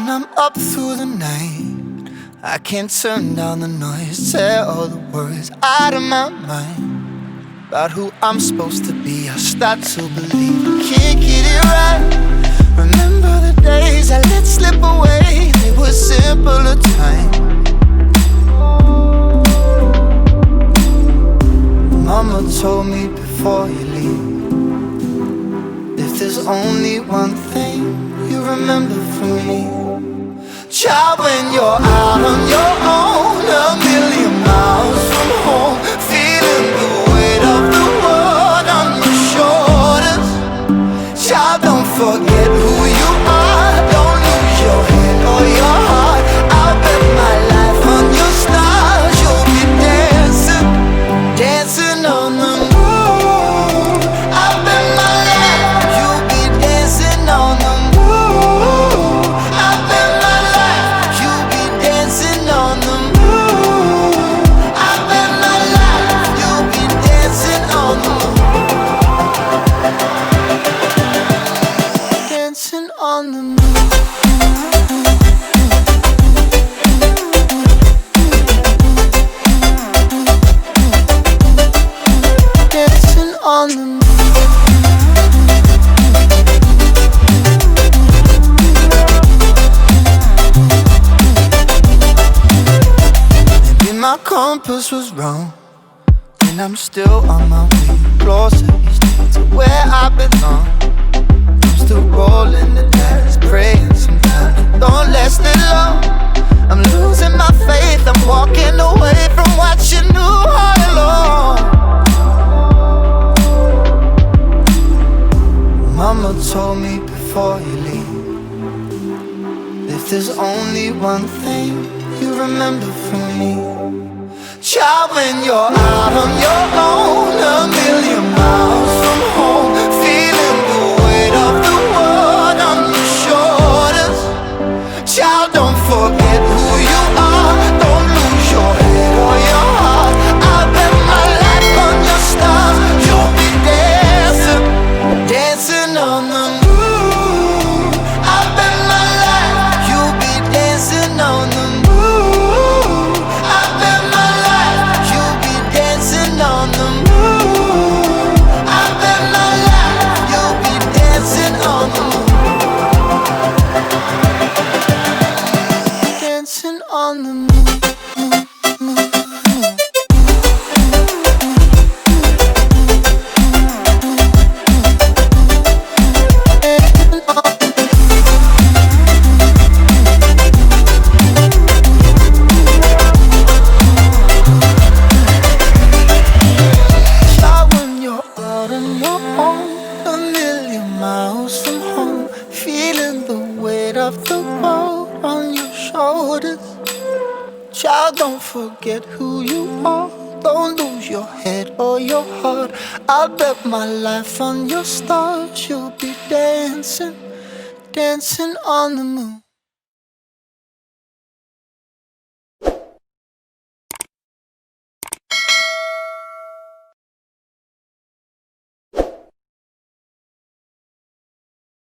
when I'm up through the night, I can't turn down the noise, tear all the words out of my mind about who I'm supposed to be. I start to believe I can't get it right. Remember the days I let slip away, they were simpler times. Mama told me before you leave, if there's only one thing you remember from me, child, when you're out on your own, a million miles from home, feeling the weight of the world on your shoulders. Child, don't forget who you are, don't lose your head or your heart. I'll bet my life on your stars, you'll be dancing, dancing on the moon. I'll bet my life you'll be dancing on the moon. I'll bet my life you'll be dancing on the moon. I'll bet my life you'll be dancing on the moon. Dancing on the moon. Dancing on the moon. Maybe my compass was wrong, and I'm still on my way closer each day to where I belong. I'm still rolling the dice, praying sometimes it don't last it long. I'm losing my faith, I'm walking away from what you knew all along. Mama told me before you leave, if there's only one thing you remember from me, child, when you're out on your own, a million miles from home, feeling the weight of the world on your shoulders. Child, don't forget who you are, don't lose your head or your heart. I'll bet my life on your stars, you'll be dancing, dancing on the moon. I'll bet my life you'll be dancing on the moon. I'll bet my life you'll be dancing on the moon. I'll bet my life you'll be dancing on the moon. Dancing on the moon. Child, when you're out on your own, a million miles from home, feeling the weight of the world on your shoulders. Child, don't forget who you are, don't lose your head or your heart. I'll bet my life on your stars, you'll be dancing, dancing on the moon.